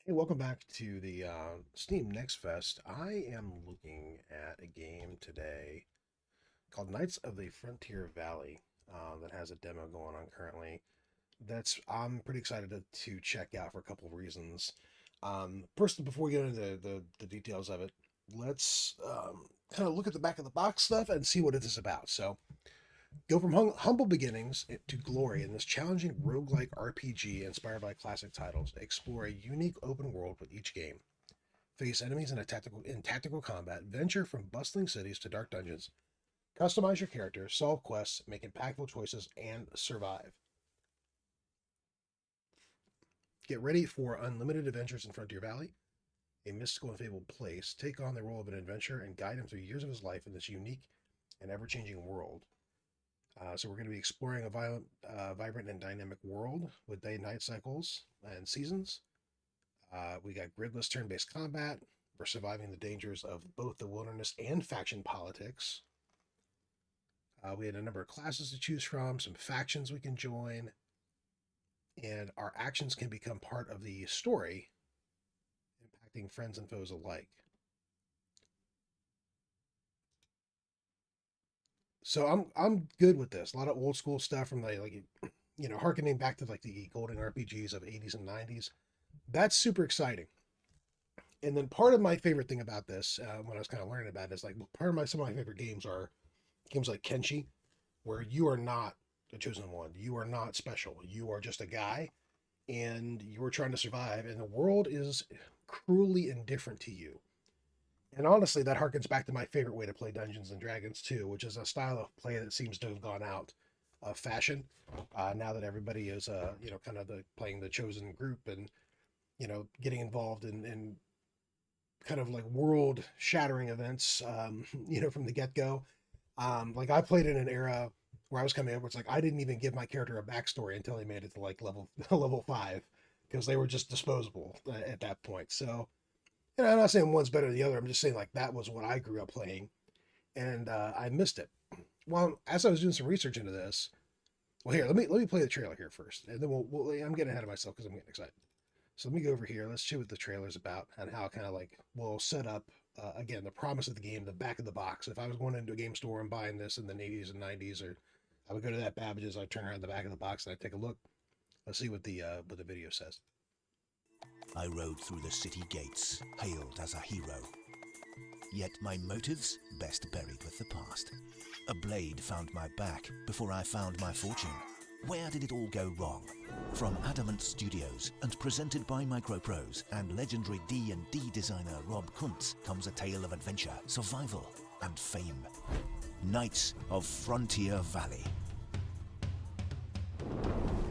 Hey, welcome back to the Steam Next Fest. I am looking at a game today called Knights of the Frontier Valley that has a demo going on currently. That's I'm pretty excited to check out for a couple of reasons. First, before we get into the details of it, let's kind of look at the back of the box stuff and see what it is about. So, go from humble beginnings to glory in this challenging roguelike RPG inspired by classic titles. Explore a unique open world with each game. Face enemies in tactical combat, venture from bustling cities to dark dungeons, customize your character, solve quests, make impactful choices, and survive. Get ready for unlimited adventures in Frontier Valley, a mystical and fabled place. Take on the role of an adventurer and guide him through years of his life in this unique and ever-changing world. So we're going to be exploring a vibrant and dynamic world with day-night cycles and seasons. We got gridless turn-based combat. We're surviving the dangers of both the wilderness and faction politics. We had a number of classes to choose from, some factions we can join, and our actions can become part of the story, impacting friends and foes alike. So I'm good with this. A lot of old school stuff from harkening back to like the golden RPGs of 80s and 90s. That's super exciting. And then part of my favorite thing about this, when I was kind of learning about it, is like part of my some of my favorite games are games like Kenshi, where you are not a chosen one. You are not special. You are just a guy, and you are trying to survive, and the world is cruelly indifferent to you. And honestly, that harkens back to my favorite way to play Dungeons and Dragons too, which is a style of play that seems to have gone out of fashion now that everybody is, kind of playing the chosen group and getting involved in kind of like world shattering events, from the get go. Like I played in an era where I was coming up, where it's like I didn't even give my character a backstory until they made it to like level level 5 because they were just disposable at that point. So I'm not saying one's better than the other. I'm just saying like that was what I grew up playing, and I missed it. Well, as I was doing some research into this, well, here let me play the trailer here first, and then I'm getting ahead of myself because I'm getting excited. So let me go over here. Let's see what the trailer's about and how kind of like we'll set up again the promise of the game, the back of the box. If I was going into a game store and buying this in the 80s and 90s, or I would go to that Babbage's, I'd turn around the back of the box and I'd take a look. Let's see what the video says. I rode through the city gates, hailed as a hero. Yet my motives best buried with the past. A blade found my back before I found my fortune. Where did it all go wrong? From Adamant Studios and presented by Microprose and legendary D&D designer Rob Kuntz comes a tale of adventure, survival, and fame. Knights of Frontier Valley.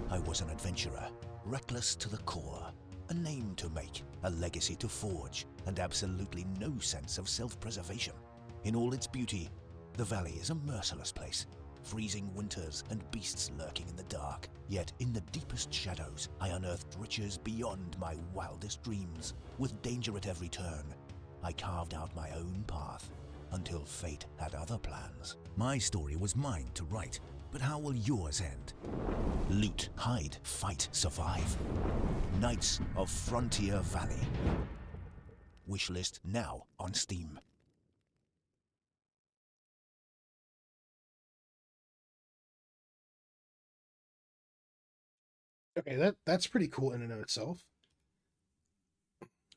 I was an adventurer, reckless to the core. A name to make, a legacy to forge, and absolutely no sense of self-preservation. In all its beauty, the valley is a merciless place. Freezing winters and beasts lurking in the dark. Yet in the deepest shadows, I unearthed riches beyond my wildest dreams. With danger at every turn, I carved out my own path, until fate had other plans. My story was mine to write, but how will yours end? Loot, hide, fight, survive. Knights of Frontier Valley. Wishlist now on Steam. Okay, that's pretty cool in and of itself.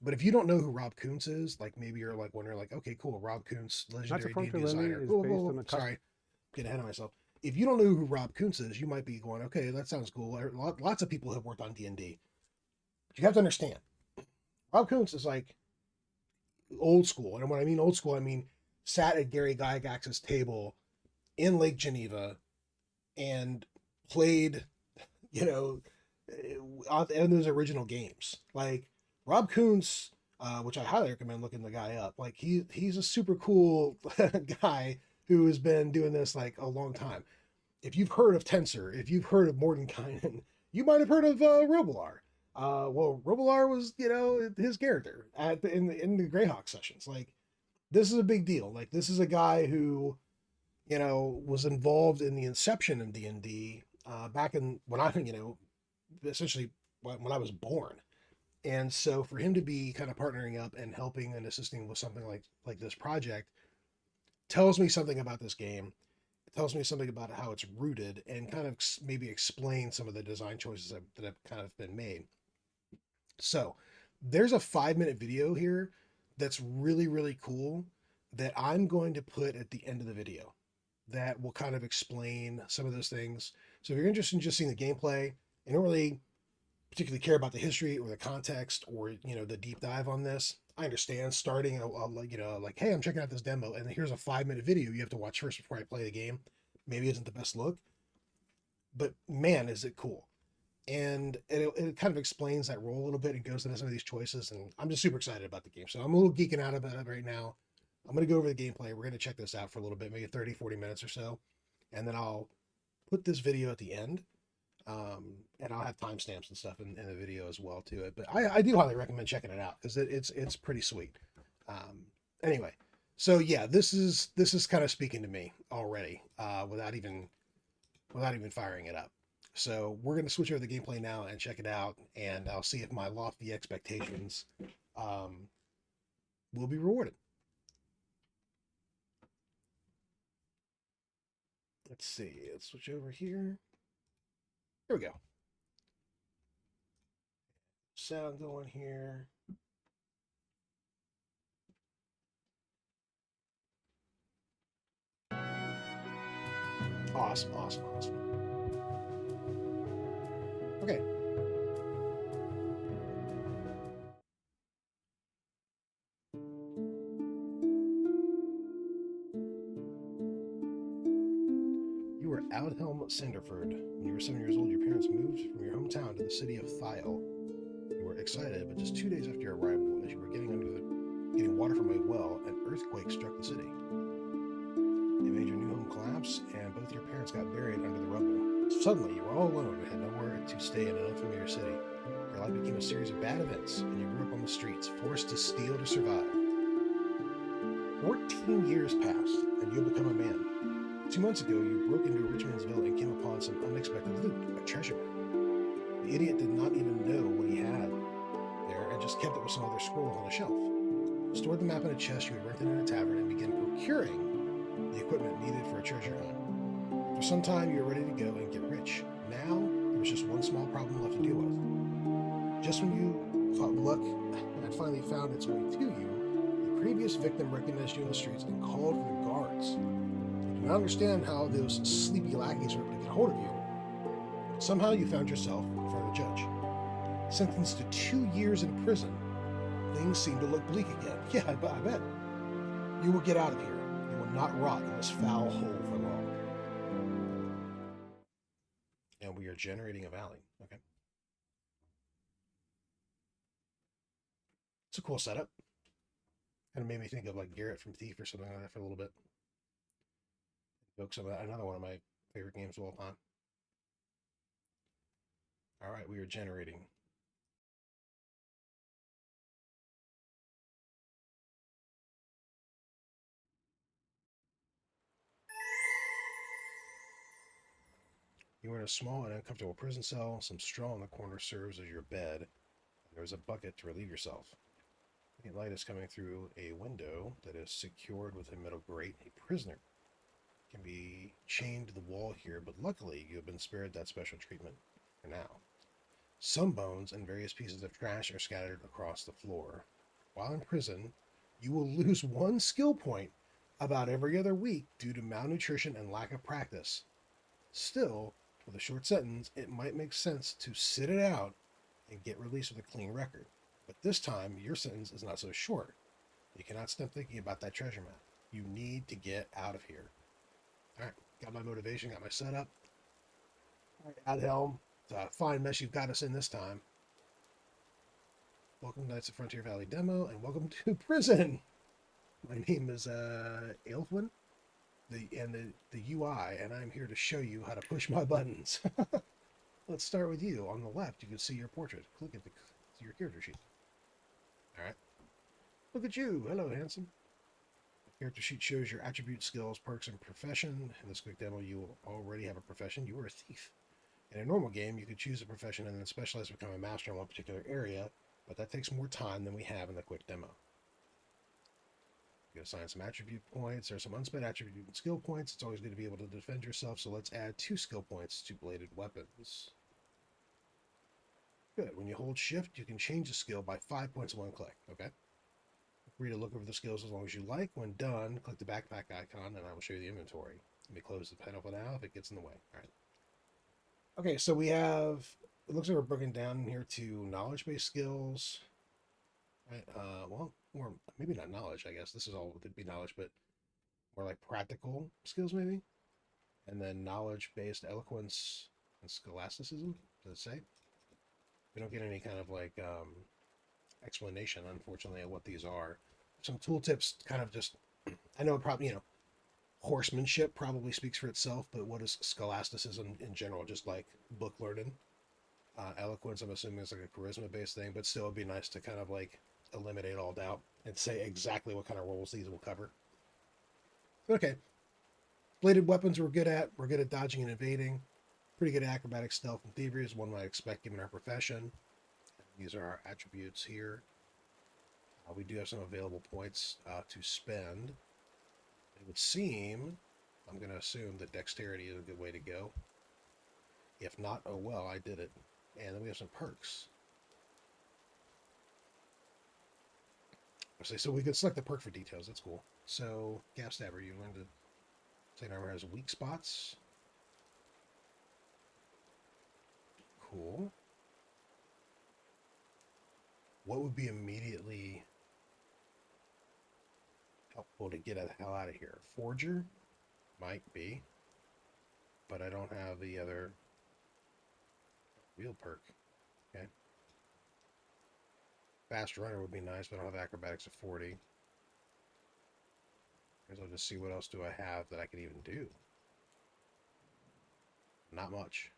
But if you don't know who Rob Kuntz is, like maybe you're like wondering, like, okay, cool, Rob Kuntz, Knights of legendary D&D Frontier Valley designer. is Cool, based cool, on cool. the Sorry, get ahead of myself. If you don't know who Rob Kuntz is, you might be going, okay, that sounds cool. Lots of people have worked on D&D. But you have to understand, Rob Kuntz is like old school. And when I mean old school, I mean sat at Gary Gygax's table in Lake Geneva and played, you know, in those original games. Like Rob Kuntz, which I highly recommend looking the guy up. Like he's a super cool guy who has been doing this like a long time. If you've heard of Tensor, if you've heard of Mordenkainen, you might have heard of Robilar. Well, Robilar was, his character in the Greyhawk sessions. Like, this is a big deal. Like, this is a guy who, was involved in the inception of D&D back in when I, essentially when I was born. And so for him to be kind of partnering up and helping and assisting with something like this project tells me something about this game. It tells me something about how it's rooted and kind of maybe explain some of the design choices that have kind of been made. So there's a 5-minute video here that's really, really cool that I'm going to put at the end of the video that will kind of explain some of those things. So if you're interested in just seeing the gameplay and don't really particularly care about the history or the context or the deep dive on this, I understand starting like, hey, I'm checking out this demo and here's a 5-minute video you have to watch first before I play the game. Maybe isn't the best look, but man, is it cool. And it kind of explains that role a little bit and goes into some of these choices. And I'm just super excited about the game. So I'm a little geeking out about it right now. I'm going to go over the gameplay. We're going to check this out for a little bit, maybe 30, 40 minutes or so. And then I'll put this video at the end. And I'll have timestamps and stuff in the video as well to it. But I do highly recommend checking it out because it's pretty sweet. Anyway, so yeah, this is kind of speaking to me already without even firing it up. So we're going to switch over the gameplay now and check it out, and I'll see if my lofty expectations will be rewarded. Let's see. Let's switch over here. Here we go. Sound going here. Awesome. Okay. You were Aldhelm Sanderford. When you were 7 years old, your parents moved from your hometown to the city of Thiel. You were excited, but just 2 days after your arrival, as you were getting water from a well, an earthquake struck the city. It made your new home collapse, and both your parents got buried under the rubble. Suddenly, you were all alone and had nowhere to stay in an unfamiliar city. Your life became a series of bad events, and you grew up on the streets, forced to steal to survive. 14 years passed, and you had become a man. 2 months ago, you broke into a rich man's villa and came upon some unexpected loot, a treasure map. The idiot did not even know what he had there and just kept it with some other scrolls on a shelf. You stored the map in a chest you had rented in a tavern and began procuring the equipment needed for a treasure hunt. After some time, you were ready to go and get rich. Now, there was just one small problem left to deal with. Just when you thought luck had finally found its way to you, the previous victim recognized you in the streets and called for the guards. You do not understand how those sleepy lackeys were able to get hold of you. Somehow you found yourself in front of the judge. Sentenced to 2 years in prison, things seem to look bleak again. Yeah, I bet. You will get out of here. You will not rot in this foul hole for long. And we are generating a valley. Okay. It's a cool setup. Kind of made me think of like Garrett from Thief or something like that for a little bit. Evokes another one of my favorite games of all time. All right, we are generating. You are in a small and uncomfortable prison cell. Some straw in the corner serves as your bed. And there is a bucket to relieve yourself. The light is coming through a window that is secured with a metal grate. A prisoner can be chained to the wall here, but luckily you have been spared that special treatment for now. Some bones and various pieces of trash are scattered across the floor. While in prison, you will lose 1 skill point about every other week due to malnutrition and lack of practice. Still, with a short sentence, it might make sense to sit it out and get released with a clean record. But this time, your sentence is not so short. You cannot stop thinking about that treasure map. You need to get out of here. All right, got my motivation, got my setup. All right, Adhelm, it's a fine mess you've got us in this time. Welcome to Knights of Frontier Valley demo, and welcome to prison. My name is Aelfwin, the UI, and I'm here to show you how to push my buttons. Let's start with you. On the left, you can see your portrait. Click at your character sheet. All right. Look at you. Hello, handsome. The character sheet shows your attributes, skills, perks, and profession. In this quick demo, you will already have a profession. You are a thief. In a normal game, you could choose a profession and then specialize to become a master in one particular area. but that takes more time than we have in the quick demo. You assign some attribute points. There's some unspent attribute and skill points. It's always good to be able to defend yourself, so let's add 2 skill points to bladed weapons. Good. When you hold shift, you can change the skill by 5 points in one click. Okay. Free to look over the skills as long as you like. When done, click the backpack icon and I will show you the inventory. Let me close the panel for now if it gets in the way. All right. Okay, so we have, it looks like we're broken down here to knowledge-based skills. Right. Well, or maybe not knowledge, I guess. This is all would be knowledge, but more like practical skills maybe. And then knowledge-based eloquence and scholasticism. Does it say? We don't get any kind of like explanation, unfortunately, of what these are. Some tooltips kind of just, I know probably, horsemanship probably speaks for itself, but what is scholasticism in general? Just like book learning. Eloquence, I'm assuming, is like a charisma-based thing, but still it'd be nice to kind of like eliminate all doubt and say exactly what kind of roles these will cover. Okay. Bladed weapons we're good at. We're good at dodging and evading. Pretty good at acrobatic, stealth, and thievery is one might expect given our profession. These are our attributes here. We do have some available points to spend. It would seem, I'm going to assume that dexterity is a good way to go. If not, oh well, I did it. And then we have some perks. So we could select the perk for details. That's cool. So, Gap Stabber, you learned to say armor has weak spots. Cool. What would be immediately helpful to get the hell out of here? Forger? Might be. But I don't have the other wheel perk. Okay. Fast runner would be nice, but I don't have acrobatics of 40. Guess I'll just see what else do I have that I can even do. Not much.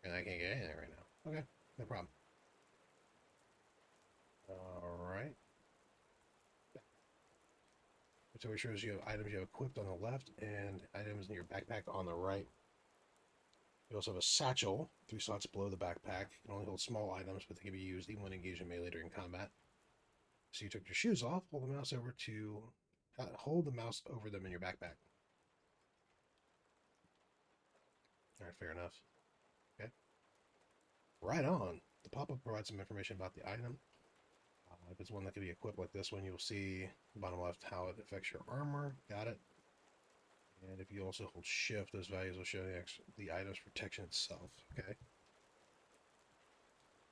And I can't get anything right now. Okay, no problem. Alright. So it shows you have items you have equipped on the left and items in your backpack on the right. You also have a satchel, 3 slots below the backpack. You can only hold small items, but they can be used even when engaged in melee during combat. So you took your shoes off, hold the mouse over them in your backpack. Alright, fair enough. Okay. Right on. The pop-up provides some information about the item. If it's one that can be equipped like this one, you'll see bottom left how it affects your armor. Got it. And if you also hold shift, those values will show the item's protection itself. Okay.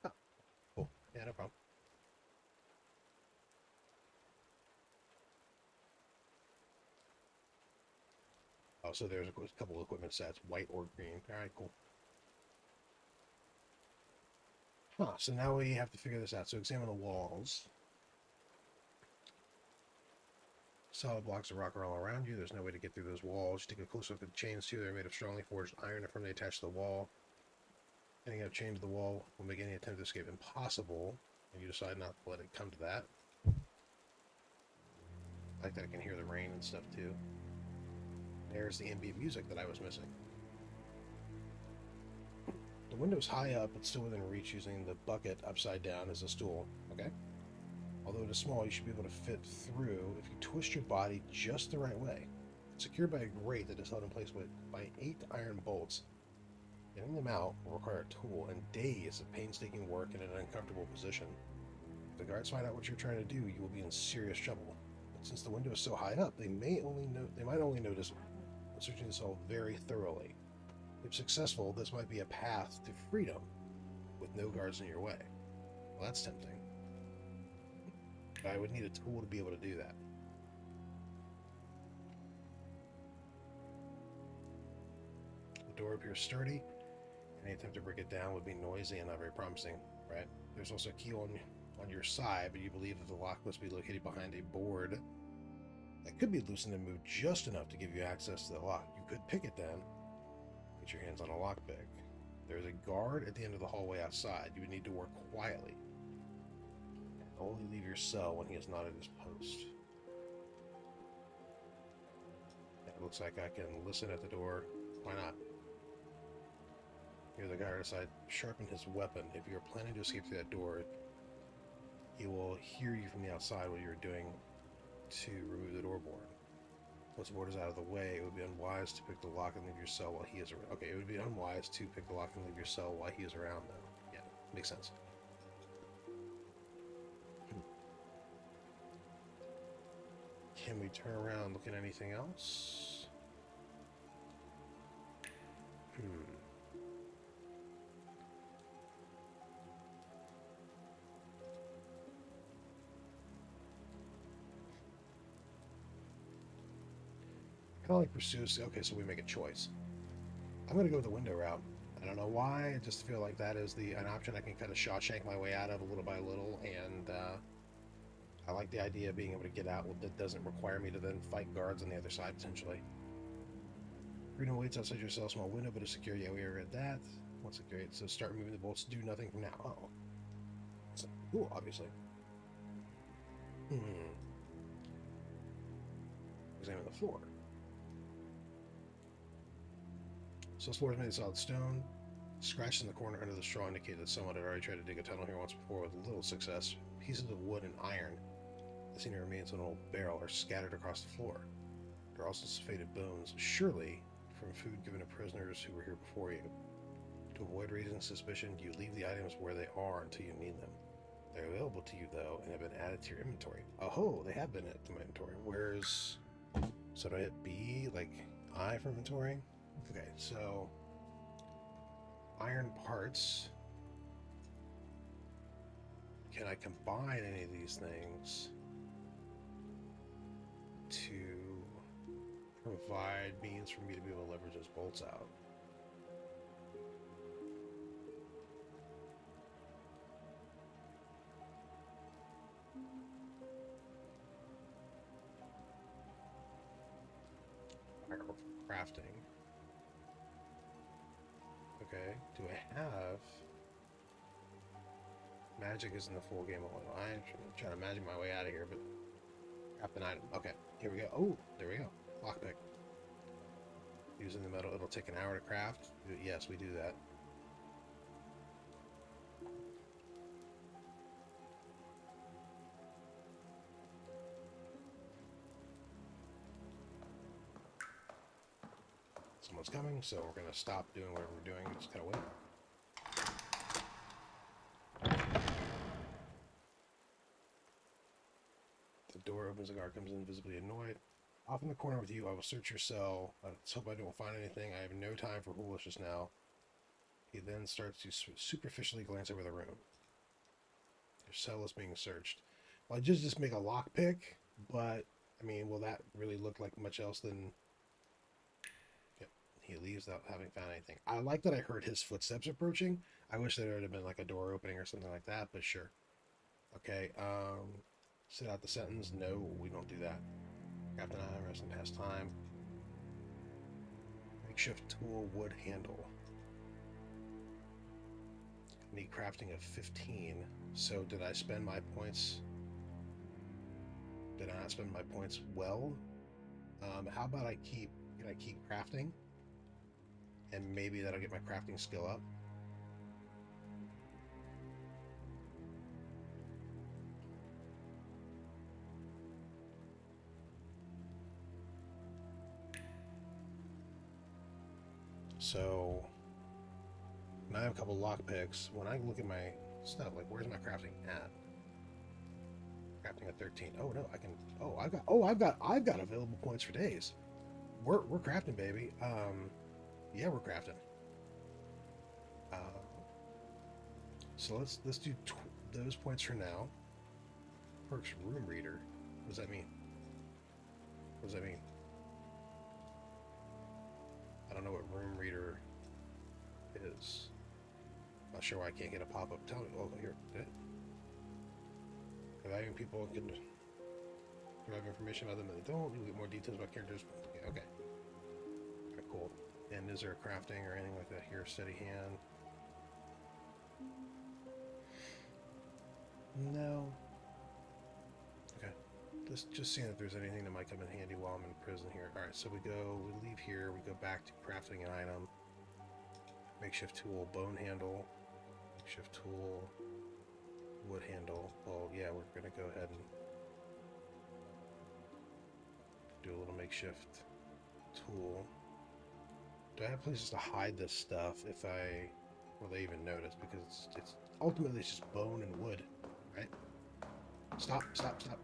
Oh, cool. Yeah, no problem. Oh, so there's a couple of equipment sets, white or green. All right, cool. Huh, so now we have to figure this out. So examine the walls. Solid blocks of rock are all around you. There's no way to get through those walls. You take a close look at the chains too. They're made of strongly forged iron and firmly attached to the wall. Getting a chain to the wall will make any attempt to escape impossible, and you decide not to let it come to that. I like that I can hear the rain and stuff too. There's the ambient music that I was missing. The window's high up, but still within reach using the bucket upside down as a stool. Okay? Although it is small, you should be able to fit through if you twist your body just the right way. It's secured by a grate that is held in place by 8 iron bolts. Getting them out will require a tool and days of painstaking work in an uncomfortable position. If the guards find out what you're trying to do, you will be in serious trouble. But since the window is so high up, they might only notice searching this all very thoroughly. If successful, this might be a path to freedom with no guards in your way. Well, that's tempting. I would need a tool to be able to do that. The door appears sturdy. Any attempt to break it down would be noisy and not very promising, right? There's also a key on your side, but you believe that the lock must be located behind a board that could be loosened and moved just enough to give you access to the lock. You could pick it then. Get your hands on a lockpick. There's a guard at the end of the hallway outside. You would need to work quietly. Only leave your cell when he is not at his post. It looks like I can listen at the door. Why not? Here, the guy aside, sharpen his weapon. If you're planning to escape through that door, he will hear you from the outside what you're doing to remove the door board. Once the board is out of the way, it would be unwise to pick the lock and leave your cell while he is around. Okay, it would be unwise to pick the lock and leave your cell while he is around, though. Yeah, makes sense. Can we turn around and look at anything else? Kind of like pursues. Okay, so we make a choice. I'm gonna go with the window route. I don't know why. I just feel like that is an option I can kind of Shawshank my way out of a little by little, and I like the idea of being able to get out that doesn't require me to then fight guards on the other side potentially. Freedom waits outside your cell, small window, but it's secure. Yeah, we already read that. Once secure, so start moving the bolts. Do nothing from now. Oh, so cool, obviously. Examine the floor. So this floor is made of solid stone. Scratched in the corner under the straw indicated that someone had already tried to dig a tunnel here once before with little success. Pieces of wood and iron, the senior remains of an old barrel, are scattered across the floor. There are also some faded bones, surely from food given to prisoners who were here before you. To avoid raising suspicion, you leave the items where they are until you need them. They're available to you, though, and have been added to your inventory. Oh, they have been added to my inventory. Where's... So do I hit B, like I for inventory? Okay, so... Iron parts. Can I combine any of these things to provide means for me to be able to leverage those bolts out? Crafting. Okay, do I have... Magic isn't the full game. I'm trying to magic my way out of here, but... Craft an item. Okay, here we go. Oh, there we go. Lockpick. Using the metal, it'll take an hour to craft. Yes, we do that. Someone's coming, so we're going to stop doing whatever we're doing and just kind of wait. The door opens, the guard comes in, visibly annoyed. Off in the corner with you, I will search your cell. Let's hope I don't find anything. I have no time for foolishness now. He then starts to superficially glance over the room. Your cell is being searched. Well, I just make a lockpick, but, I mean, will that really look like much else than... Yep, he leaves without having found anything. I like that I heard his footsteps approaching. I wish there would have been like a door opening or something like that, but sure. Okay, sit out the sentence. No, we don't do that. Captain I, rest and pass time. Makeshift tool, wood handle. Need crafting of 15. So did I spend my points? Did I not spend my points well? How about can I keep crafting? And maybe that'll get my crafting skill up. So now I have a couple lockpicks. When I look at my stuff, like where's my crafting at? Crafting at 13. Oh no, I can. I've got available points for days. We're crafting, baby. Yeah, we're crafting. So let's do those points for now. Perks room reader. What does that mean? What does that mean? I don't know what room reader is. Not sure why I can't get a pop-up. Tell me. Oh, here. Did it? Evaluating people can provide information about them that they don't. You'll get more details about characters. Okay. Okay, cool. And is there a crafting or anything like that here? Steady hand. No. Okay. Just seeing if there's anything that might come in handy while I'm in prison here. Alright, so we leave here, we go back to crafting an item. Makeshift tool, bone handle, makeshift tool, wood handle. Well, yeah, we're gonna go ahead and do a little makeshift tool. Do I have places to hide this stuff if will they even notice? Because it's ultimately it's just bone and wood, right? Stop, stop, stop.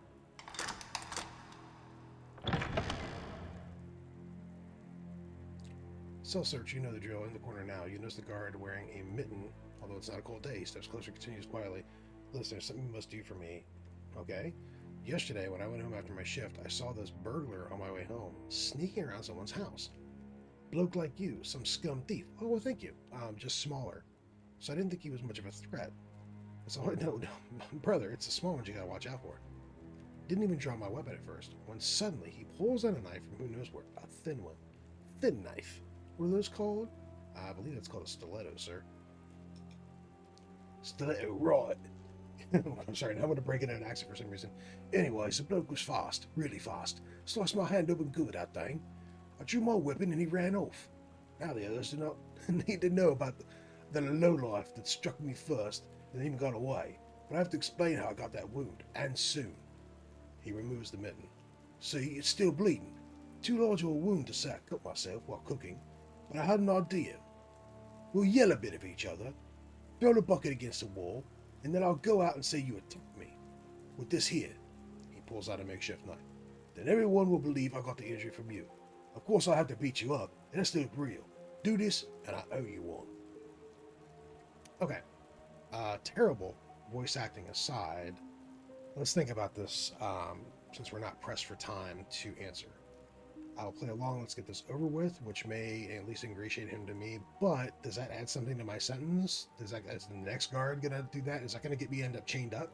Cell search, you know the drill. In the corner now. You notice the guard wearing a mitten, although it's not a cold day. He steps closer, continues quietly. Listen, there's something you must do for me. Okay? Yesterday, when I went home after my shift, I saw this burglar on my way home, sneaking around someone's house. Bloke like you, some scum thief. Oh, well, thank you. Just smaller. So I didn't think he was much of a threat. That's all I know. No, brother, it's the small ones you gotta watch out for. Didn't even draw my weapon at first, when suddenly he pulls out a knife from who knows where. A thin one. Thin knife. What are those called? I believe that's called a stiletto, sir. Stiletto, right. I'm sorry, now I'm going to break it in an accent for some reason. Anyways, the bloke was fast, really fast. Sliced my hand open good, that thing. I drew my weapon and he ran off. Now the others do not need to know about the lowlife that struck me first and even got away. But I have to explain how I got that wound, and soon. He removes the mitten. See, it's still bleeding. Too large of a wound to say I cut myself while cooking, but I had an idea. We'll yell a bit at each other, throw the bucket against the wall, and then I'll go out and say you attacked me. With this here, he pulls out a makeshift knife. Then everyone will believe I got the injury from you. Of course I'll have to beat you up, and that's look real. Do this, and I owe you one. Okay. Terrible voice acting aside, let's think about this, since we're not pressed for time to answer. I'll play along, let's get this over with, which may at least ingratiate him to me, but does that add something to my sentence? Is the next guard gonna do that? Is that gonna get me end up chained up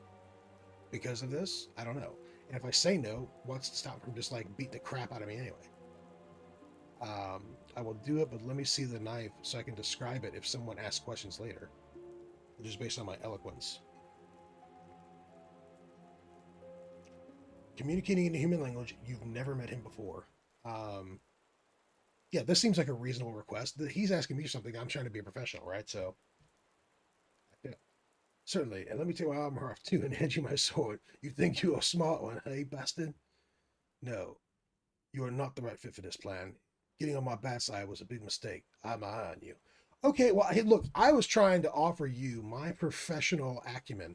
because of this? I don't know. And if I say no, what's to stop from just like beat the crap out of me anyway? I will do it, but let me see the knife so I can describe it if someone asks questions later, which is based on my eloquence. Communicating in a human language, you've never met him before. Yeah, this seems like a reasonable request. He's asking me something. I'm trying to be a professional, right? So, yeah, certainly. And let me take my armor off too and hand you my sword. You think you're a smart one, hey, bastard? No, you are not the right fit for this plan. Getting on my bad side was a big mistake. I'm eyeing you. Okay, well, hey, look, I was trying to offer you my professional acumen.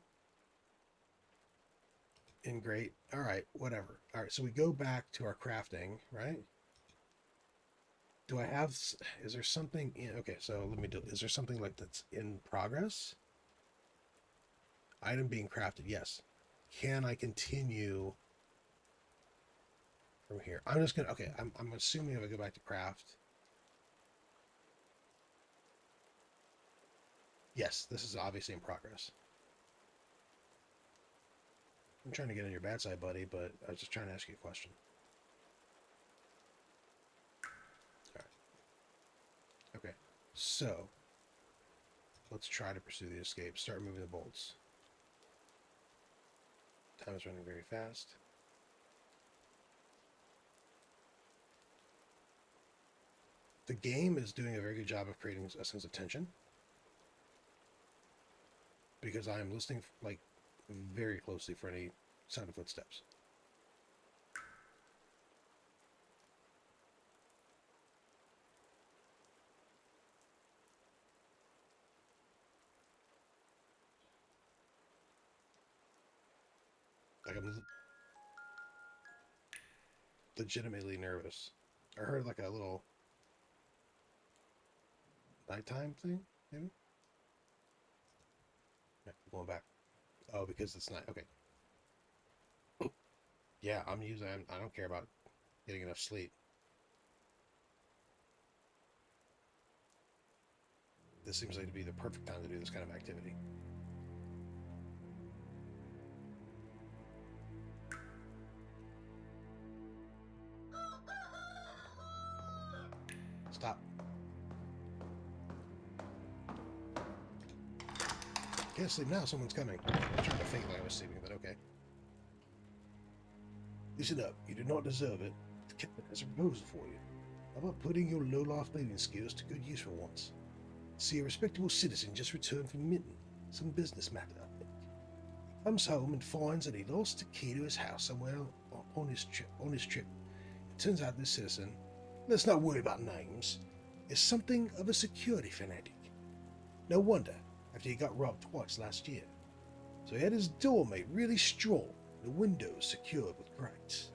And great. All right, whatever. All right, so we go back to our crafting, right? Do I have, is there something in, okay, so let me do, is there something like that's in progress? Item being crafted, yes. Can I continue from here? I'm just gonna, okay, I'm assuming if I go back to craft. Yes, this is obviously in progress. I'm trying to get on your bad side, buddy, but I was just trying to ask you a question. Okay, so let's try to pursue the escape. Start moving the bolts. Time is running very fast. The game is doing a very good job of creating a sense of tension because I am listening like very closely for any sound of footsteps. Like I'm legitimately nervous. I heard like a little nighttime thing, maybe? Yeah, going back. Oh, because it's night. Okay. Yeah, I don't care about getting enough sleep. This seems like to be the perfect time to do this kind of activity. Stop. Can't sleep now, someone's coming. I was trying to fake like I was sleeping, but okay. Listen up, you do not deserve it. The captain has a proposal for you. How about putting your low-life bathing skills to good use for once? See, a respectable citizen just returned from Minton. Some business matter, I think. Comes home and finds that he lost the key to his house somewhere on his trip. It turns out this citizen, let's not worry about names, is something of a security fanatic. No wonder, after he got robbed twice last year. So he had his door made really strong, the windows secured with grates.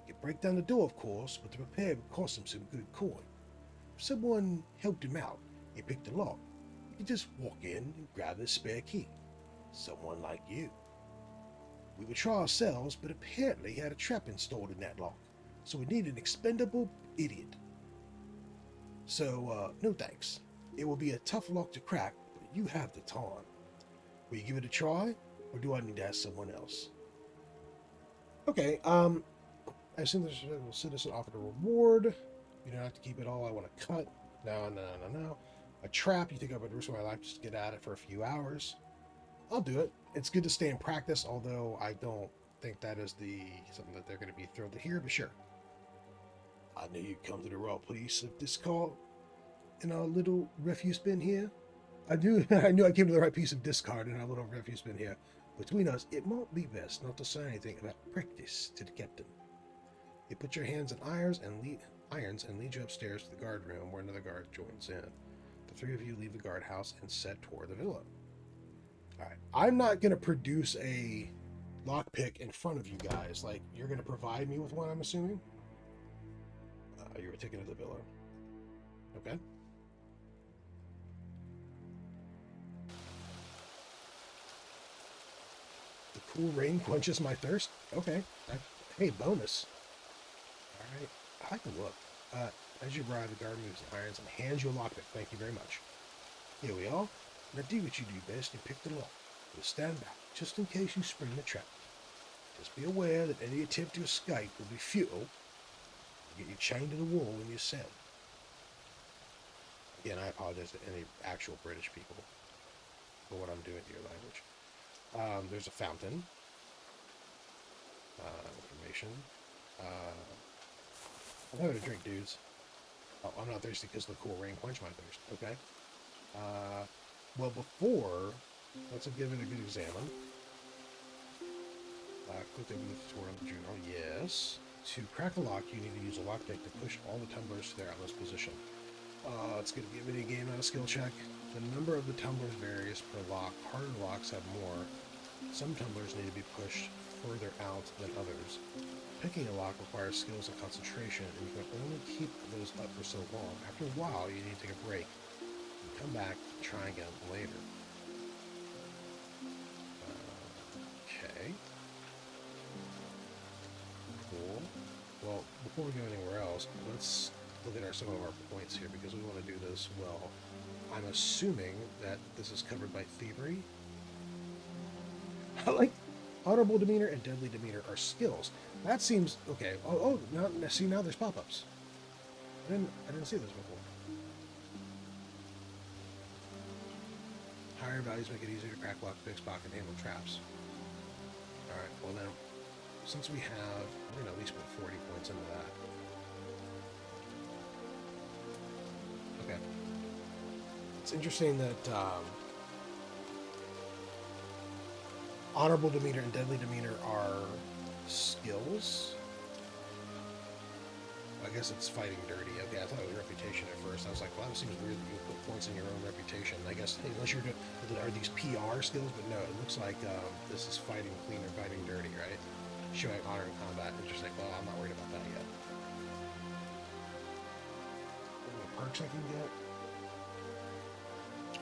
He could break down the door, of course, but the repair would cost him some good coin. If someone helped him out, he picked the lock. He could just walk in and grab his spare key. Someone like you. We would try ourselves, but apparently he had a trap installed in that lock, so we need an expendable idiot. So, no thanks. It will be a tough lock to crack, but you have the time. Will you give it a try, or do I need to ask someone else? Okay, I assume this citizen offered a reward. You don't have to keep it all. I want to cut. No. A trap. You think I would risk my life just to get at it for a few hours? I'll do it. It's good to stay in practice, although I don't think that is something that they're going to be thrilled to hear, but sure. I knew you'd come to the raw place of discard in our little refuse bin here. I knew I came to the right piece of discard in our little refuse bin here. Between us, it might be best not to say anything about practice to the captain. You put your hands in irons and lead you upstairs to the guard room where another guard joins in. The three of you leave the guardhouse and set toward the villa. Alright, I'm not going to produce a lockpick in front of you guys. Like, you're going to provide me with one, I'm assuming? You were taken to the villa. Okay. The cool rain quenches my thirst? Okay. Hey, bonus. Alright, I can look. As you arrive, the guard moves the irons and hands you a lockpick. Thank you very much. Here we are. Now do what you do best and pick the lock. But stand back, just in case you spring the trap. Just be aware that any attempt to escape will be futile. Get you chained to the wall when you send. Again, I apologize to any actual British people for what I'm doing to your language. There's a fountain. Information. I'm having a drink, dudes. Oh, I'm not thirsty because the cool rain quenched my thirst. Okay. Well, before, let's give it a good examine. Click over the tutorial in the journal. Yes. To crack a lock, you need to use a lockpick to push all the tumblers to their utmost position. It's going to be a mini game, not a skill check. The number of the tumblers varies per lock. Harder locks have more. Some tumblers need to be pushed further out than others. Picking a lock requires skills and concentration, and you can only keep those up for so long. After a while, you need to take a break. You come back and try again later. Okay. Cool. Well, before we go anywhere else, let's look at some of our points here, because we want to do this well. I'm assuming that this is covered by thievery. I like honorable demeanor and deadly demeanor are skills. That seems okay. Oh, now see, now there's pop-ups. I didn't see this before. Higher values make it easier to crack lockpicks, pocket, and handle traps. All right. Well then, since we have, we're gonna at least put 40 points into that. Okay. It's interesting that honorable demeanor and deadly demeanor are skills. I guess it's fighting dirty. Okay, I thought it was reputation at first. I was like, well, that seems weird that you would put points in your own reputation. I guess, hey, unless you're doing, are these PR skills? But no, it looks like this is fighting clean or fighting dirty, right? Showing honor in combat. It's just like, well, I'm not worried about that yet. What perks I can get?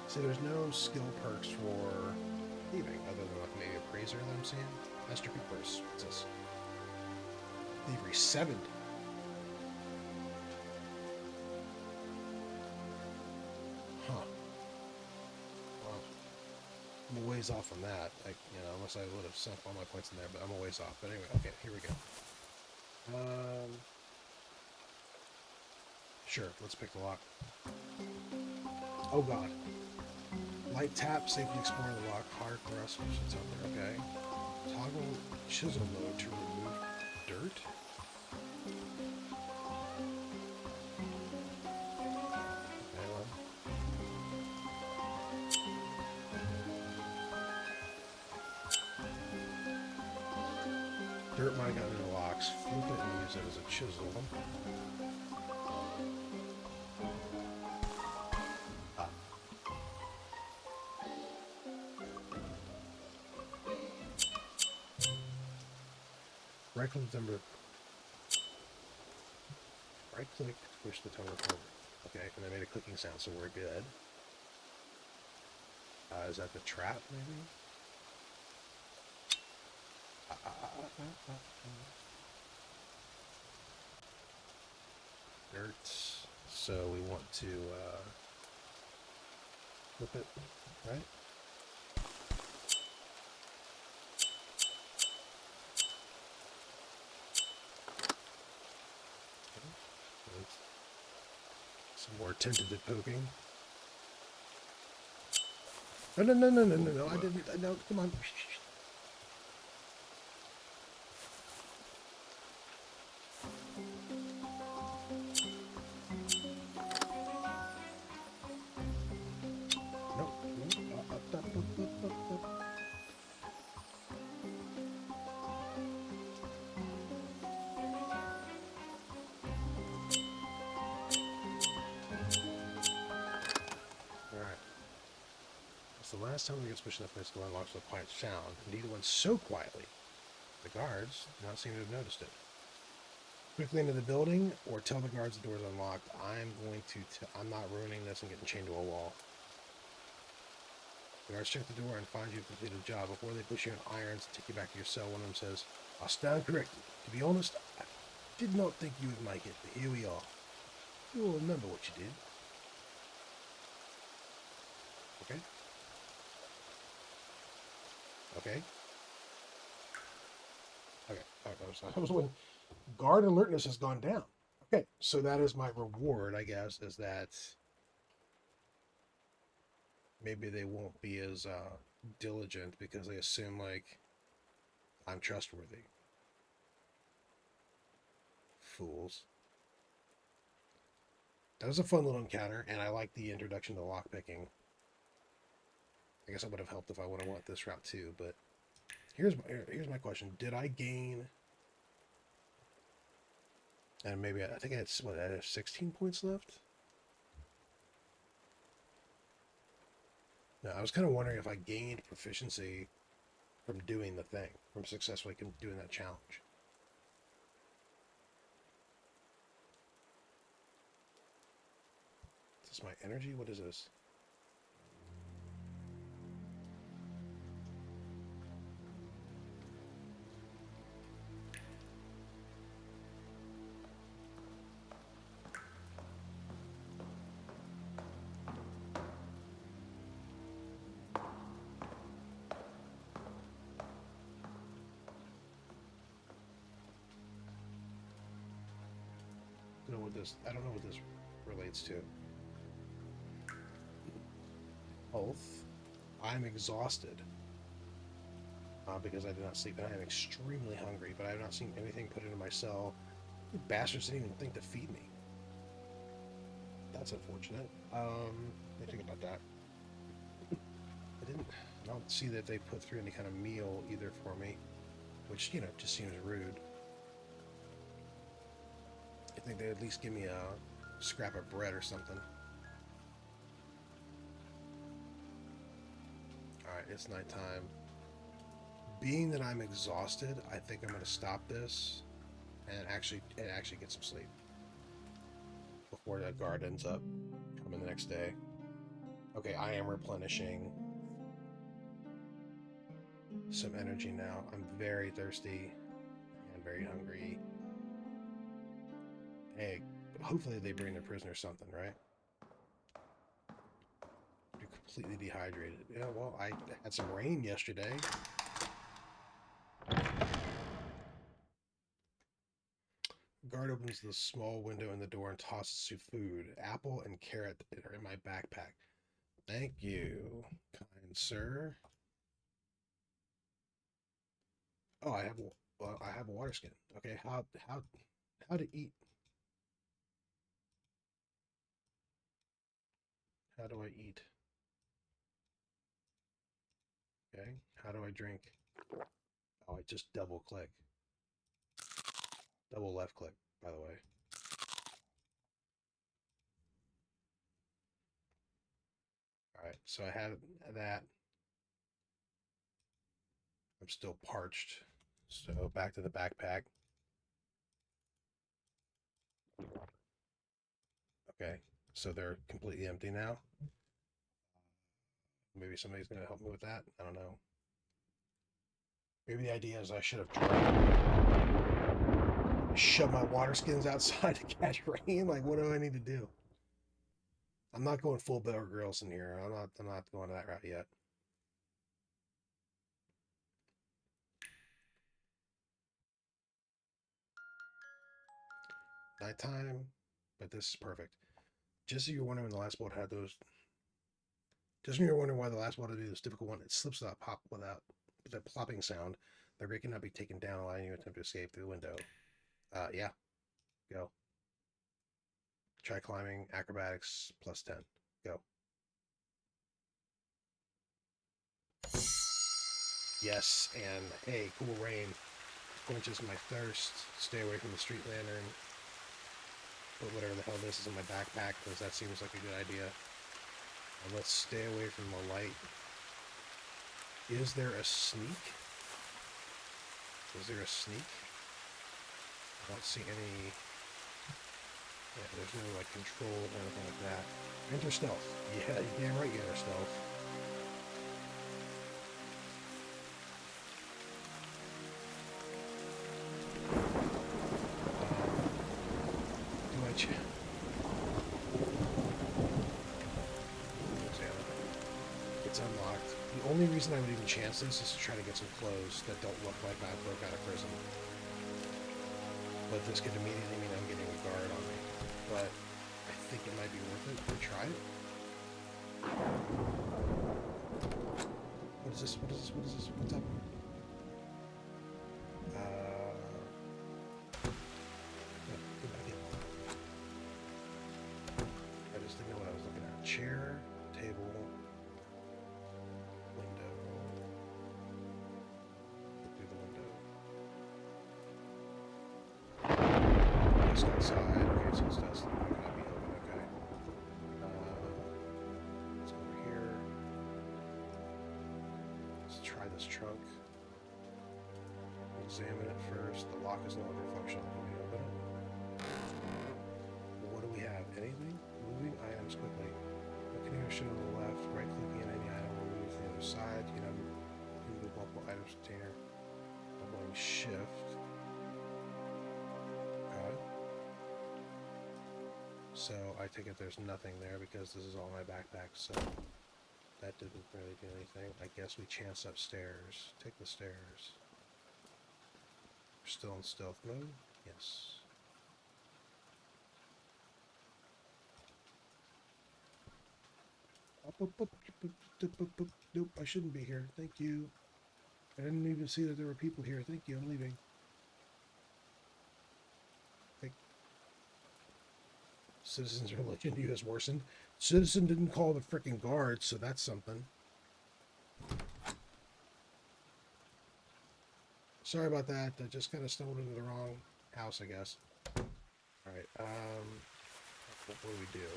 See, there's no skill perks for thieving, other than like maybe appraiser that I'm seeing. Master Coopers. What's this? Thievery 70. Huh. Well, I'm a ways off on that. Like, you know, unless I would have sunk all my points in there, but I'm a ways off. But anyway, okay, here we go. Sure, let's pick the lock. Oh god. Light tap, safely explore the lock. Hard thrust, which is out there, okay. Toggle chisel mode to remove dirt. Okay, well. Dirt might have gotten in the locks. Flip it and use it as a chisel. Ah. Right click number. Right click to push the toner forward. Okay, and I made a clicking sound, so we're good. Is that the trap, maybe? Dirt. So we want to flip it, right? Okay. Some more tentative poking. No, no, no, no, no, no, no. I didn't. No, come on. No, no. Up, up, up, up, up, up. All right. That's the last time we get pushing that place to unlock with a quiet sound. Indeed, it went so quietly. The guards do not seem to have noticed it. Quickly into the building, or tell the guards the door is unlocked. I'm going to. I'm not ruining this and getting chained to a wall. The guards check the door and find you've completed the job. Before they push you in irons and take you back to your cell, one of them says, "I'll stand corrected. To be honest, I did not think you would make it, but here we are. You will remember what you did." Okay. Okay. Okay. I was when guard alertness has gone down. Okay, so that is my reward, I guess, is that maybe they won't be as diligent because they assume like I'm trustworthy. Fools. That was a fun little encounter, and I like the introduction to lockpicking. I guess it would have helped if I would have went this route too, but here's my question: did I gain? And maybe I think I had what? I have 16 points left. No, I was kind of wondering if I gained proficiency from doing the thing, from successfully doing that challenge. Is this my energy? What is this? I don't know what this relates to. Health. I'm exhausted because I did not sleep, and I am extremely hungry. But I have not seen anything put into my cell. You bastards didn't even think to feed me. That's unfortunate. Let me think about that. I don't see that they put through any kind of meal either for me, which just seems rude. I think they'd at least give me a scrap of bread or something. Alright, it's nighttime. Being that I'm exhausted, I think I'm going to stop this and actually get some sleep before that guard ends up coming the next day. Okay, I am replenishing some energy now. I'm very thirsty and very hungry. Hey, hopefully they bring the prisoner something, right? You're completely dehydrated. Yeah, well, I had some rain yesterday. Guard opens the small window in the door and tosses you food. Apple and carrot are in my backpack. Thank you, kind sir. Oh, I have a water skin. Okay, how to eat? How do I eat? Okay, how do I drink? Oh, I just double click. Double left click, by the way. All right, so I have that. I'm still parched. So back to the backpack. Okay, so they're completely empty now. Maybe somebody's going to help me with that. I don't know. Maybe the idea is I should have shoved my water skins outside to catch rain. Like, what do I need to do? I'm not going full Bear Grylls in here. I'm not going that route yet. Nighttime, but this is perfect. Just so you're wondering when the last boat had those. Just when you're wondering why the last boat had to be this difficult one, it slips without pop without the plopping sound. The rig cannot be taken down, allowing you to attempt to escape through the window. Yeah, go. Try climbing, acrobatics, plus 10. Go. Yes, and hey, cool rain. Quenches my thirst. Stay away from the street lantern. Put whatever the hell this is in my backpack, because that seems like a good idea. And let's stay away from the light. Is there a sneak? Is there a sneak? I don't see any... Yeah, there's no, like, control or anything like that. Enter stealth. Yeah, you're damn right you enter stealth. Do I check? It's unlocked. The only reason I would even chance this is to try to get some clothes that don't look like I broke out of prison. But this could immediately mean I'm getting a guard on me. But I think it might be worth it to try it. What is this? What is this? What is this? What's up? Go back in. I just didn't know what I was looking at. Chair, table, window. Look through the window. Just outside. Okay, so it's dust. It might not be open. Okay. Let's go over here. Let's try this trunk. Examine it first. The lock is no longer functional. Can we open it? What do we have? Anything? Moving items quickly. Looking here, show to the left. Right clicking on any item will move to the other side. You know, move the multiple items container. Doubling shift. Okay. So I take it there's nothing there because this is all my backpack. So that didn't really do anything. I guess we chance upstairs. Take the stairs. Still in stealth mode? Yes. Nope, I shouldn't be here. Thank you. I didn't even see that there were people here. Thank you, I'm leaving. Citizens' religion to you has worsened. Citizen didn't call the frickin' guards, so that's something. Sorry about that. I just kind of stumbled into the wrong house, I guess. Alright, what do we do?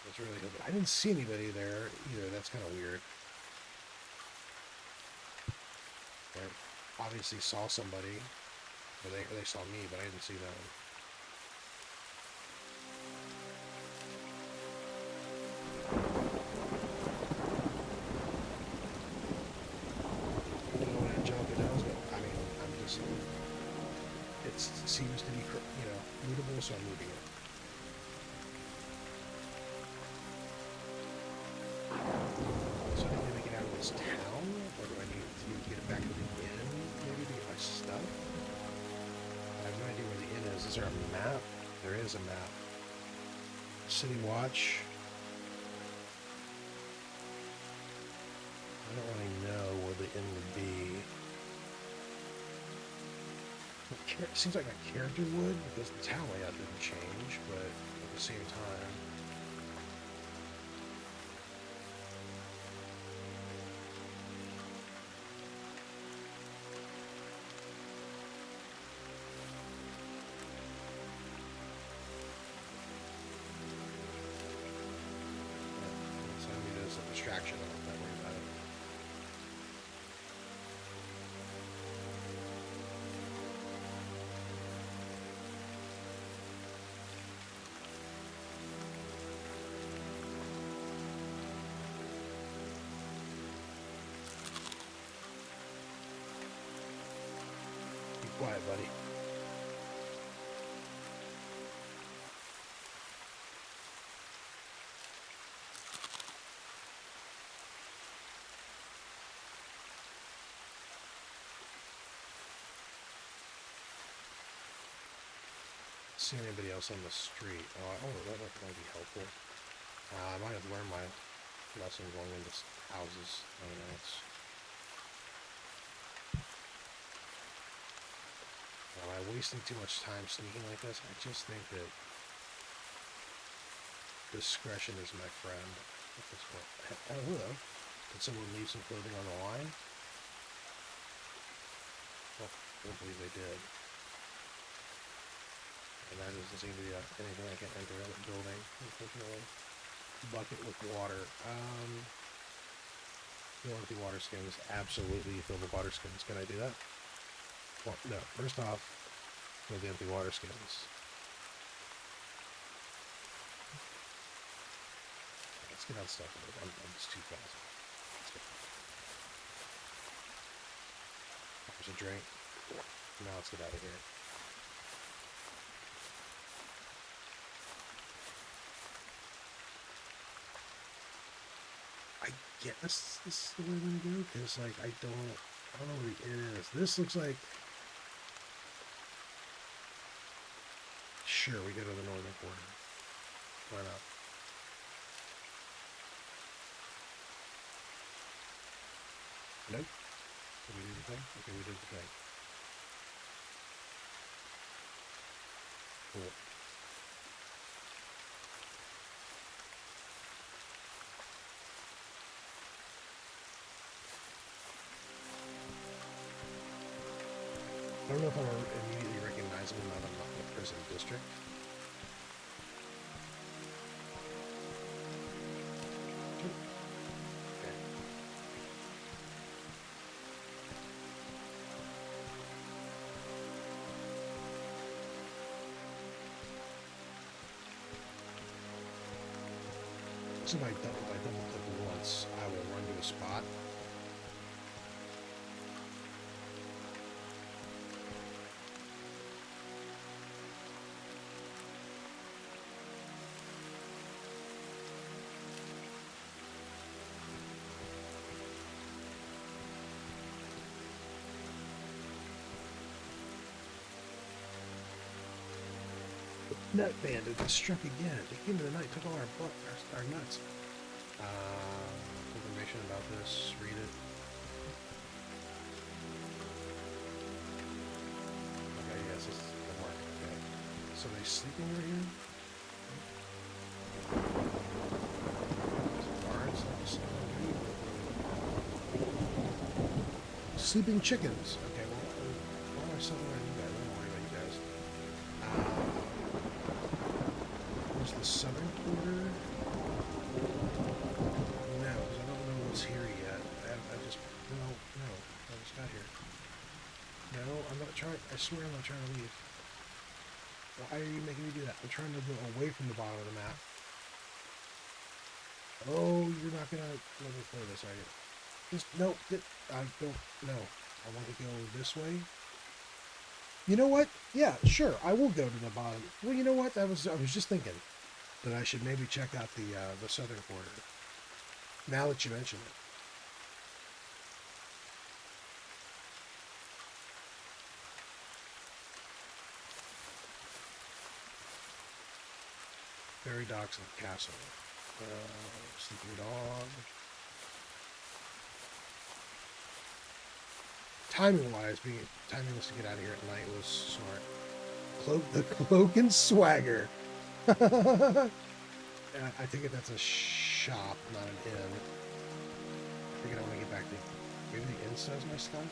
That's really good. I didn't see anybody there either. That's kind of weird. Right? Obviously saw somebody, or they saw me, but I didn't see them. It seems to be, lootable, so I'm moving it. So I need to get out of this town, or do I need to get back to the inn, maybe to get my stuff? I have no idea where the inn is. Is there a map? There is a map. City Watch. I don't really know where the inn would be. It seems like my character would, because the town layout didn't change, but at the same time... buddy. See anybody else on the street? Oh, that might be helpful. I might have learned my lesson going into houses. I don't know. Am I wasting too much time sneaking like this? I just think that discretion is my friend at this point. Oh, hello. Did someone leave some clothing on the line? Well, I don't believe they did. And that doesn't seem to be anything I can enter in the building, unfortunately. Bucket with water. Fill empty water skins. Absolutely fill the water skins. Can I do that? Well, no. First off, fill the empty water skins. Let's get out stuff. I'm just too fast. Let's go. There's a drink. Now let's get out of here. I guess this is the way I'm gonna go, because like I don't know what it is. This looks like, sure, we go to the northern border. Why not? Nope. Did we do the thing? Okay, we did the thing. Cool. I don't know if I'm immediately recognizable now that I'm not in the prison district. Okay. So if I double click once, I will run to a spot. Nut bandit is struck again. They came in the night, took all our nuts. Information about this, read it. Okay, yes, this is the mark. Okay. Somebody's sleeping right here? Barns, sleeping chickens. Okay, well, why am I selling on you guys? Don't worry about you guys. Where's the southern quarter? No, because I don't know what's here yet. I just got here. No, I'm not trying. I swear I'm not trying to leave. Why are you making me do that? I'm trying to go away from the bottom of the map. Oh, you're not gonna let me play this, are you? Just no. I don't know. I want to go this way. You know what? Yeah, sure. I will go to the bottom. Well, you know what? I was just thinking that I should maybe check out the southern quarter. Now that you mention it. Fairy docks and castle. Sleeping dog. Timing-wise, timing-wise to get out of here at night was smart. The cloak and swagger. I think that's a shop, not an inn. I think I want to get back to maybe the inn sells my stuff.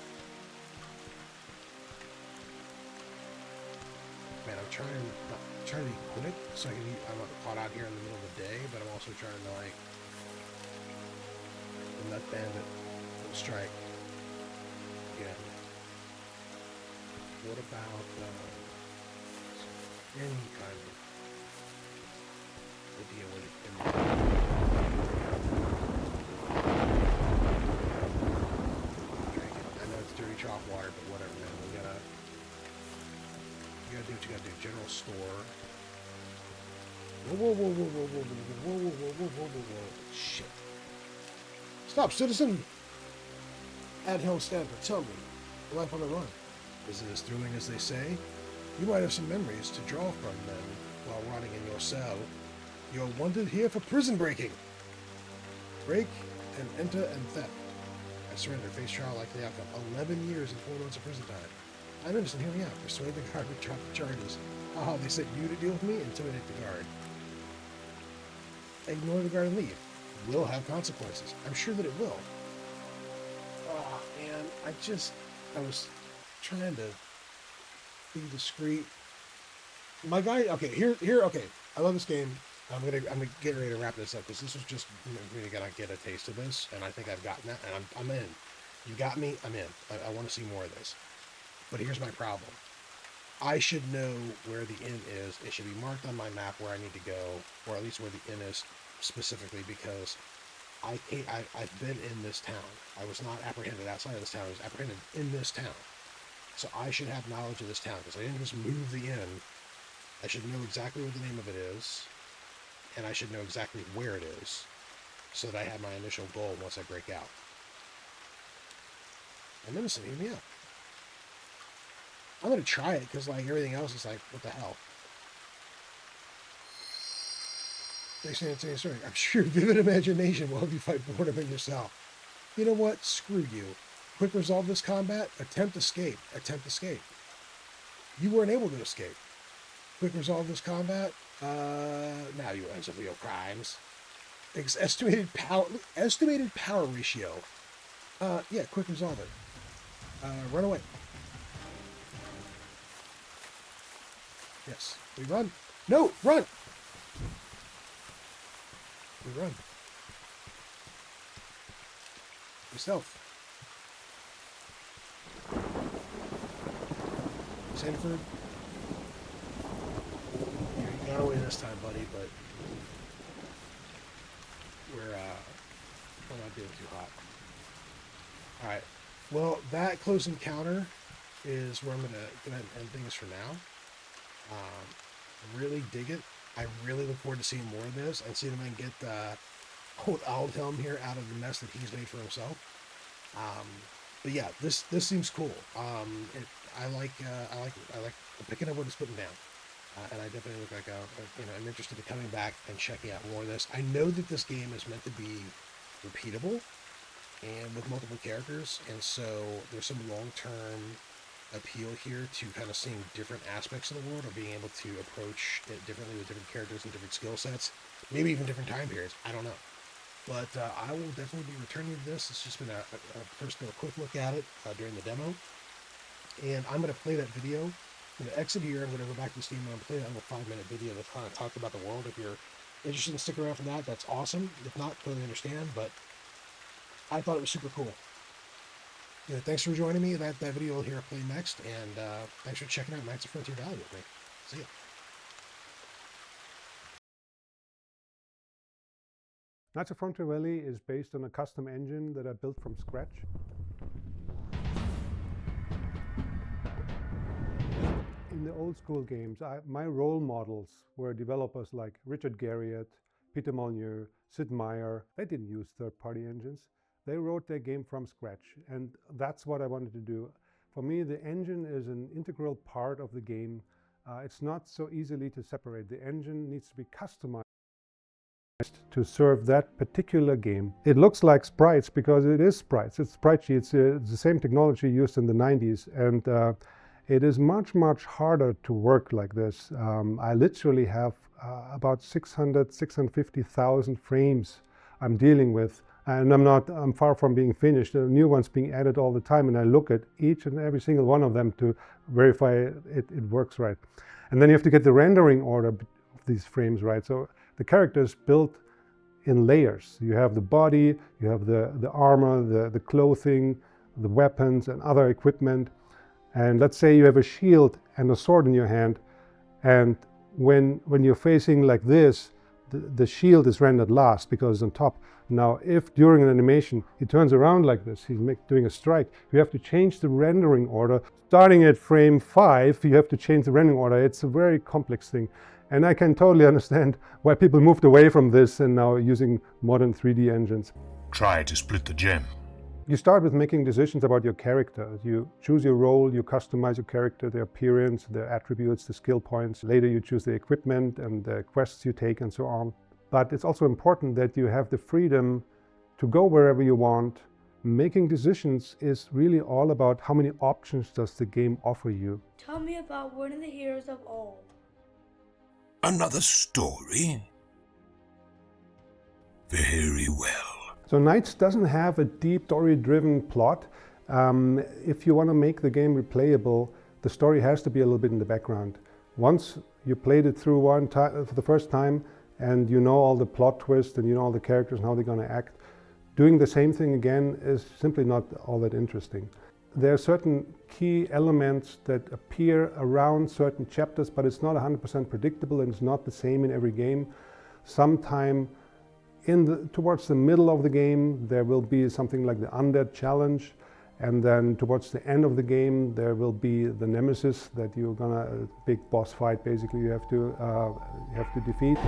Man, I'm trying to be quick so I'm not caught out here in the middle of the day, but I'm also trying to like the nut bandit will strike again. What about any kind of idea what it can do? I know it's dirty chalk water, but whatever, man. We gotta do what you gotta do. General store. Whoa, whoa, whoa, whoa, whoa, whoa, whoa, whoa, whoa, whoa, whoa, whoa, whoa. Shit. Stop, citizen! Ad-Helm Stanford, tell me, life on the run. Is it as thrilling as they say? You might have some memories to draw from then while rotting in your cell. You're wanted here for prison breaking. Break and enter and theft. I surrender. Face trial likely outcome. 11 years and 4 months of prison time. I'm innocent. Hear me out. Persuade the guard to drop the charges. Aha, they sent you to deal with me? Intimidate the guard. Ignore the guard and leave. Will have consequences. I'm sure that it will. Oh, man. I was trying to be discreet. My guy, okay, okay. I love this game. I'm gonna get ready to wrap this up because this was just really gonna get a taste of this, and I think I've gotten that, and I'm in. You got me. I'm in. I want to see more of this. But here's my problem. I should know where the inn is. It should be marked on my map where I need to go, or at least where the inn is specifically, because I've been in this town. I was not apprehended outside of this town. I was apprehended in this town. So I should have knowledge of this town because I didn't just move the inn. I should know exactly what the name of it is, and I should know exactly where it is, so that I have my initial goal once I break out. I'm innocent, hear me out. I'm going to try it, because like everything else is like, what the hell? I'm sure vivid imagination will help you fight boredom in yourself. You know what? Screw you. Quick resolve this combat. Attempt escape. Attempt escape. You weren't able to escape. Quick resolve this combat. Now you answer for your crimes. Estimated power ratio. Yeah, quick resolve it. Run away. Yes, we run. No, run. We run. Yourself. Sanford. You got away this time, buddy, but we're not doing too hot. Alright. Well, that close encounter is where I'm gonna go ahead and end things for now. I really dig it. I really look forward to seeing more of this and seeing if I can get old Aldhelm here out of the mess that he's made for himself. But yeah, this seems cool. I like picking up what he's putting down, and I definitely look like I'm interested in coming back and checking out more of this. I know that this game is meant to be repeatable and with multiple characters, and so there's some long-term appeal here to kind of seeing different aspects of the world, or being able to approach it differently with different characters and different skill sets, maybe even different time periods. I don't know. But I will definitely be returning to this. It's just been a first quick look at it during the demo. And I'm going to play that video. I'm going to exit here. I'm going to go back to Steam and I'm going to play that little 5-minute video that kind of talked about the world. If you're interested in sticking around for that, that's awesome. If not, totally understand. But I thought it was super cool. Thanks for joining me. That video will hear play next. And thanks for checking out Knights of Frontier Valley with me. See ya. Knights of Frontier Valley is based on a custom engine that I built from scratch. In the old school games, my role models were developers like Richard Garriott, Peter Molyneux, Sid Meier. They didn't use third-party engines. They wrote their game from scratch, and that's what I wanted to do. For me, the engine is an integral part of the game. It's not so easily to separate. The engine needs to be customized to serve that particular game. It looks like sprites because it is sprites. It's sprite sheets. It's the same technology used in the 90s, and it is much, much harder to work like this. I literally have about 650,000 frames I'm dealing with, and I'm far from being finished. The new ones being added all the time, and I look at each and every single one of them to verify it works right. And then you have to get the rendering order of these frames right. So the character is built in layers. You have the body, you have the armor, the clothing, the weapons and other equipment. And let's say you have a shield and a sword in your hand, and when you're facing like this, the shield is rendered last because it's on top. Now, if during an animation he turns around like this, he's doing a strike, you have to change the rendering order. Starting at frame 5, you have to change the rendering order. It's a very complex thing. And I can totally understand why people moved away from this and now using modern 3D engines. Try to split the gem. You start with making decisions about your character. You choose your role, you customize your character, their appearance, their attributes, the skill points. Later you choose the equipment and the quests you take and so on. But it's also important that you have the freedom to go wherever you want. Making decisions is really all about how many options does the game offer you. Tell me about one of the heroes of old. Another story? Very well. So Knights doesn't have a deep story-driven plot. If you want to make the game replayable, the story has to be a little bit in the background. Once you played it through one time for the first time and you know all the plot twists and you know all the characters and how they're going to act, doing the same thing again is simply not all that interesting. There are certain key elements that appear around certain chapters, but it's not 100% predictable and it's not the same in every game. Sometime towards the middle of the game, there will be something like the undead challenge, and then towards the end of the game, there will be the nemesis that you're gonna big boss fight. Basically, you have to defeat.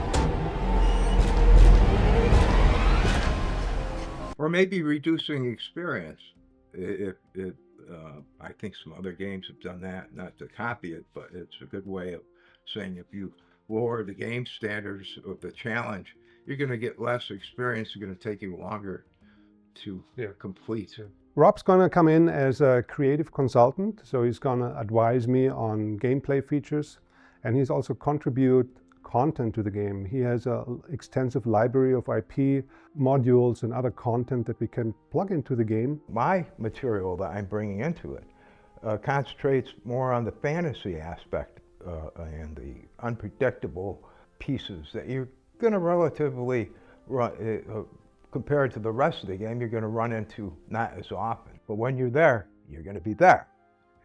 Or maybe reducing experience. I think some other games have done that, not to copy it, but it's a good way of saying if you lower the game standards of the challenge, you're going to get less experience. It's going to take you longer to complete. Rob's going to come in as a creative consultant, so he's going to advise me on gameplay features, and he's also contribute content to the game. He has an extensive library of IP modules and other content that we can plug into the game. My material that I'm bringing into it concentrates more on the fantasy aspect and the unpredictable pieces that you're going to relatively run, compared to the rest of the game, you're going to run into not as often. But when you're there, you're going to be there.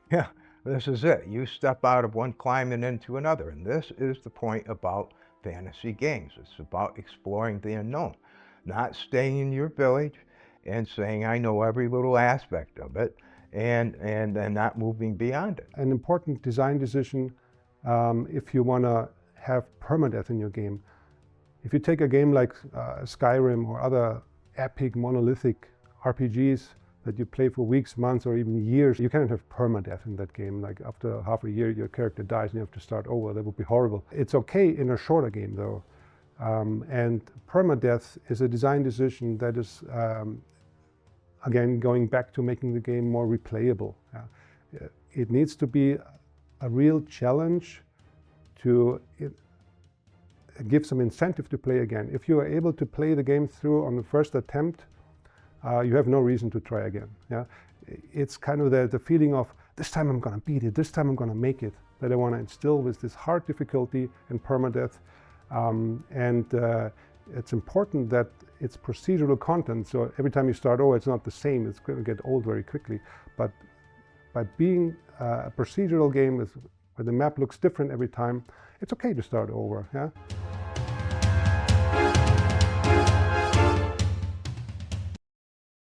Yeah, this is it. You step out of one climate into another. And this is the point about fantasy games. It's about exploring the unknown, not staying in your village and saying, I know every little aspect of it, and not moving beyond it. An important design decision if you want to have permadeath in your game. If you take a game like Skyrim or other epic monolithic RPGs that you play for weeks, months, or even years, you cannot have permadeath in that game. Like after half a year, your character dies and you have to start over. That would be horrible. It's okay in a shorter game though. And permadeath is a design decision that is, again, going back to making the game more replayable. It needs to be a real challenge to give some incentive to play again. If you are able to play the game through on the first attempt, you have no reason to try again. Yeah, it's kind of the feeling of this time I'm going to beat it, this time I'm going to make it, that I want to instill with this hard difficulty and permadeath. It's important that it's procedural content, so every time you start over, it's not the same. It's going to get old very quickly. But by being a procedural game where the map looks different every time, it's okay to start over. Yeah.